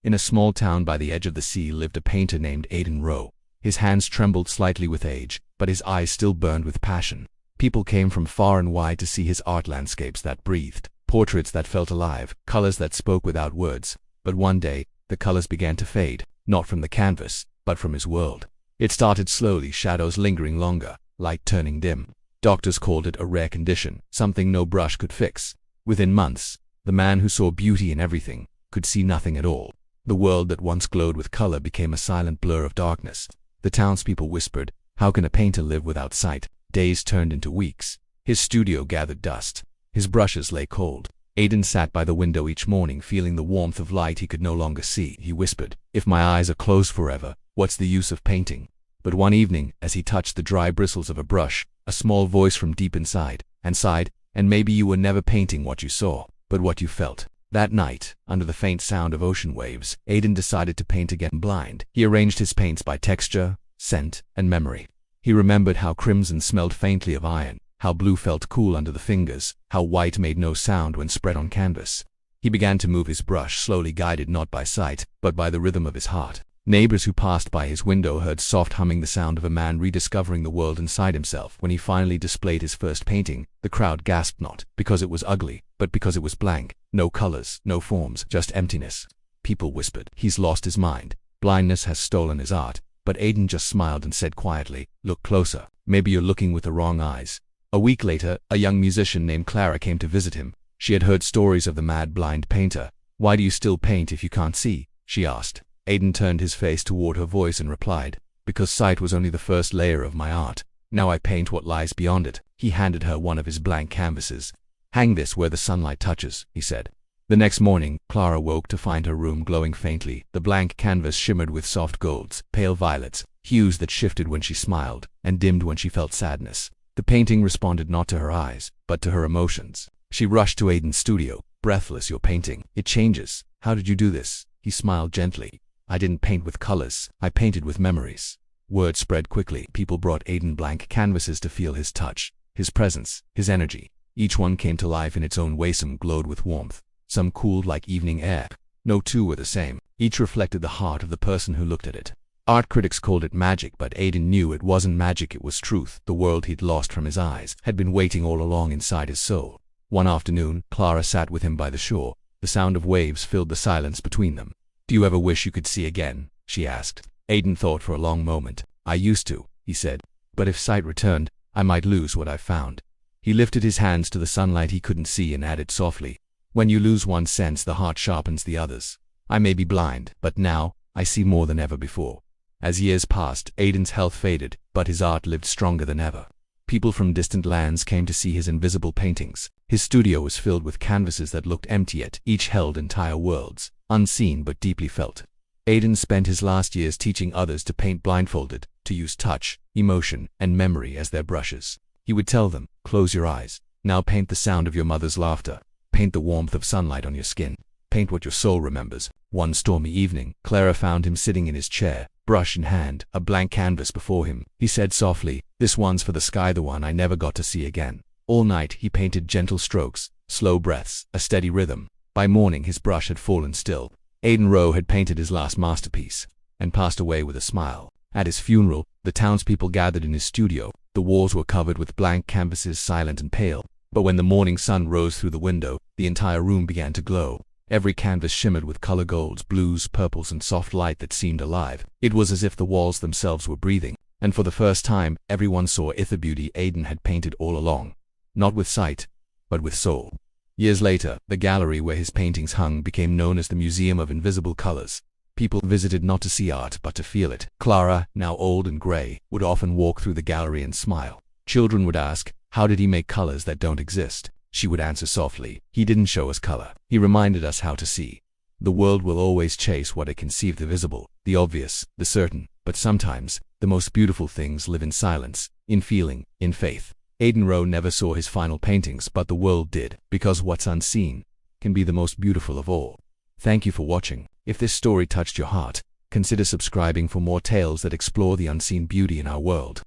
In a small town by the edge of the sea lived a painter named Aidan Rowe. His hands trembled slightly with age, but his eyes still burned with passion. People came from far and wide to see his art, landscapes that breathed, portraits that felt alive, colors that spoke without words. But one day, the colors began to fade, not from the canvas, but from his world. It started slowly, shadows lingering longer, light turning dim. Doctors called it a rare condition, something no brush could fix. Within months, the man who saw beauty in everything could see nothing at all. The world that once glowed with color became a silent blur of darkness. The townspeople whispered, "How can a painter live without sight?" Days turned into weeks. His studio gathered dust. His brushes lay cold. Aidan sat by the window each morning, feeling the warmth of light he could no longer see. He whispered, "If my eyes are closed forever, what's the use of painting?" But one evening, as he touched the dry bristles of a brush, a small voice from deep inside sighed, "And maybe you were never painting what you saw, but what you felt." That night, under the faint sound of ocean waves, Aidan decided to paint again blind. He arranged his paints by texture, scent, and memory. He remembered how crimson smelled faintly of iron, how blue felt cool under the fingers, how white made no sound when spread on canvas. He began to move his brush, slowly, guided not by sight, but by the rhythm of his heart. Neighbors who passed by his window heard soft humming, the sound of a man rediscovering the world inside himself. When he finally displayed his first painting, the crowd gasped, not because it was ugly, but because it was blank. No colors, no forms, just emptiness. People whispered, "He's lost his mind. Blindness has stolen his art." But Aidan just smiled and said quietly, "Look closer. Maybe you're looking with the wrong eyes." A week later, a young musician named Clara came to visit him. She had heard stories of the mad blind painter. "Why do you still paint if you can't see?" she asked. Aidan turned his face toward her voice and replied, "Because sight was only the first layer of my art. Now I paint what lies beyond it." He handed her one of his blank canvases. "Hang this where the sunlight touches," he said. The next morning, Clara woke to find her room glowing faintly. The blank canvas shimmered with soft golds, pale violets, hues that shifted when she smiled, and dimmed when she felt sadness. The painting responded not to her eyes, but to her emotions. She rushed to Aidan's studio, breathless. "Your painting, it changes. How did you do this?" He smiled gently. "I didn't paint with colors, I painted with memories." Word spread quickly. People brought Aidan blank canvases to feel his touch, his presence, his energy. Each one came to life in its own way. Some glowed with warmth, some cooled like evening air. No two were the same. Each reflected the heart of the person who looked at it. Art critics called it magic, but Aidan knew it wasn't magic, it was truth. The world he'd lost from his eyes had been waiting all along inside his soul. One afternoon, Clara sat with him by the shore. The sound of waves filled the silence between them. "Do you ever wish you could see again?" she asked. Aidan thought for a long moment. "I used to," he said. "But if sight returned, I might lose what I've found." He lifted his hands to the sunlight he couldn't see and added softly, "When you lose one sense, the heart sharpens the others. I may be blind, but now I see more than ever before." As years passed, Aidan's health faded, but his art lived stronger than ever. People from distant lands came to see his invisible paintings. His studio was filled with canvases that looked empty, yet each held entire worlds, unseen but deeply felt. Aidan spent his last years teaching others to paint blindfolded, to use touch, emotion, and memory as their brushes. He would tell them, "Close your eyes. Now paint the sound of your mother's laughter. Paint the warmth of sunlight on your skin. Paint what your soul remembers." One stormy evening, Clara found him sitting in his chair, brush in hand, a blank canvas before him. He said softly, "This one's for the sky, the one I never got to see again." All night he painted gentle strokes, slow breaths, a steady rhythm. By morning his brush had fallen still. Aidan Rowe had painted his last masterpiece, and passed away with a smile. At his funeral, the townspeople gathered in his studio. The walls were covered with blank canvases, silent and pale. But when the morning sun rose through the window, the entire room began to glow. Every canvas shimmered with color golds, blues, purples, and soft light that seemed alive. It was as if the walls themselves were breathing. And for the first time, everyone saw the beauty Aidan had painted all along. Not with sight, but with soul. Years later, the gallery where his paintings hung became known as the Museum of Invisible Colors. People visited not to see art, but to feel it. Clara, now old and gray, would often walk through the gallery and smile. Children would ask, "How did he make colors that don't exist?" She would answer softly, "He didn't show us color. He reminded us how to see." The world will always chase what it conceives the visible, the obvious, the certain, but sometimes, the most beautiful things live in silence, in feeling, in faith. Aidan Rowe never saw his final paintings, but the world did, because what's unseen can be the most beautiful of all. Thank you for watching. If this story touched your heart, consider subscribing for more tales that explore the unseen beauty in our world.